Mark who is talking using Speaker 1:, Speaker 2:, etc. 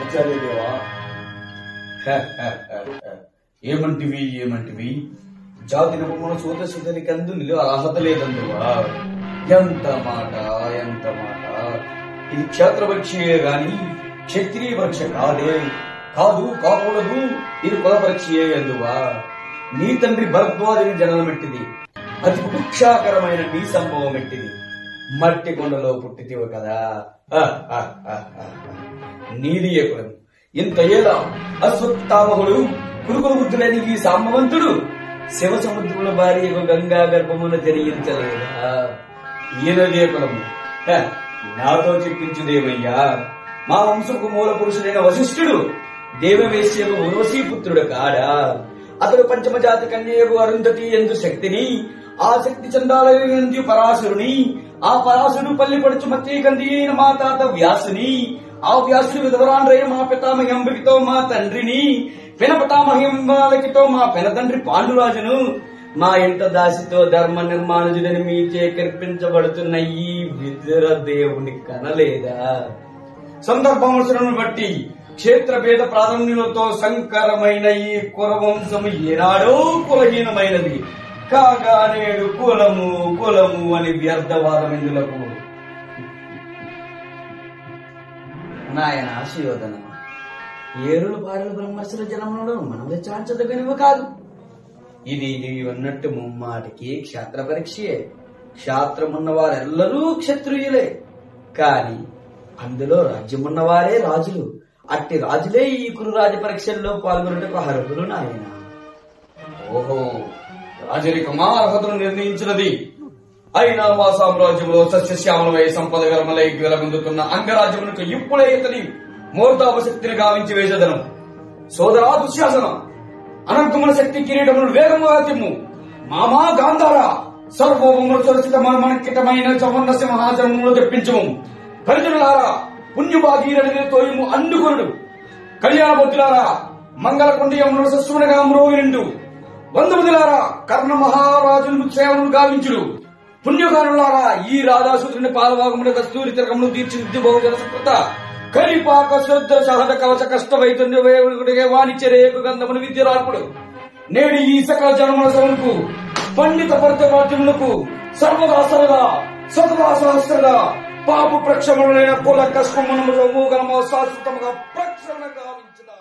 Speaker 1: ఆచార్యదేవా ఏమంటివి జాతి నమ్మన సూతసుతనికి అందు అర్హత లేదందువా? ఎంత మాట ఇది క్షేత్రపక్షియే గాని క్షత్రియ పరీక్ష కాకూడదు. ఇది కులపరీక్షయే అందువా? నీ తండ్రి భరద్వాజుని జననమెట్టిది, అతి కుక్షాకరమైన నీ సంభవం ఎట్టిది. మట్టి కొండలో పుట్టితివు కదా. నీది ఏ కులం? ఇంత ఏలా అశ్వత్థామహుడు కురుకుల బుద్ధులని ఈ సాంబవంతుడు శివ సముద్రముల భార్యకు గంగా గర్భమును తెలియించలేదా? ఈయనదే కులము. నాతో చెప్పించుదేమయ్యా. మా వంశకు మూల పురుషుడైన వశిష్ఠుడు దేవవేశ్యకు ఉర్వశీ పుత్రుడు కాడా? అతడు పంచమజాతి కన్యకు అరుంధతి ఎందు శక్తిని, ఆ శక్తి చందాలయందు పరాశరుని, ఆ పరాశుడు పల్లి పడుచు మత్తీకంది అయిన మా తాత వ్యాసుని, ఆ వ్యాసుడు విధవరాండ్రైన మా పితామహ్యంబికితో మా తండ్రిని, పినపతామహ్యంబాలకితో మా పెనతండ్రి పాండురాజును, మా ఇంట దాసితో ధర్మ నిర్మాణుడని మీచే కల్పించబడుతున్న ఈ విదుర దేవుని కనలేదా? సందర్భములను బట్టి క్షేత్రభేద ప్రాధాన్యులతో సంకరమైన ఈ కురవంశము ఏనాడో కులహీనమైనది కాగా నేడు కులము అని వ్యర్థవాదమిందులకు. నాయన శివోదన, ఏరులు పారులు బ్రహ్మర్షుల జనములను మనం చాంచదగనివి కాదు. ఇది నీవన్నట్టు ముమ్మాటికి క్షేత్ర పరీక్షయే. క్షేత్రమున్న వారెల్లరూ క్షత్రియులే, కాని అందులో రాజ్యమున్నవారే రాజులు. అట్టి రాజులే ఈ కురురాజ పరీక్షల్లో పాల్గొనటకు అర్హులు నాయన. ఓహో, రాజరికమా అర్హతను నిర్ణయించినది. అయినా మా సామ్రాజ్యంలో సస్యశ్యామలమై సంపద గర్మలై వెలగొందుతున్న అంగరాజ్యమునకు ఇప్పుడే ఇతని మూర్తాపశక్తిని గావించి వేసేదను. సోదరా దుశ్శాసనం, అనంతముల శక్తి కిరీటములు వేగముగా తిమ్ము. మామా గాంధార, సర్వోపములు సురక్షిత మనకితమైన చవర్ణ సింహాచరములు తెప్పించము. పరిజనులారా, పుణ్యభాగీరని తోయము అండుకొనుడు. కళ్యాణబద్ధులారా, మంగళ కుండయమును సస్సుమనగా మ్రోగినిండు. వందములారా, కర్ణ మహారాజును సేవను గావించుడు. పుణ్యగానులారా, ఈ రాధాసూత్రుని పాలభాగమున కస్తూరి తిరగమును తీర్చిదిద్ది బహుజన సుకృత కలిపాక శ్రద్ధ సహజ కవచ కష్ట వైద్యుడిగా వాణిజ్యరేకు గంధమును విద్యరార్పుడు. నేడు ఈ సకల జనముల సభకు పండిత పరిచయములకు సర్వదా సదా సహస్రగా పాపు ప్రక్షమణులైన కుల కష్మమును శాశ్వతముగా ప్రక్షణ గావించుదా.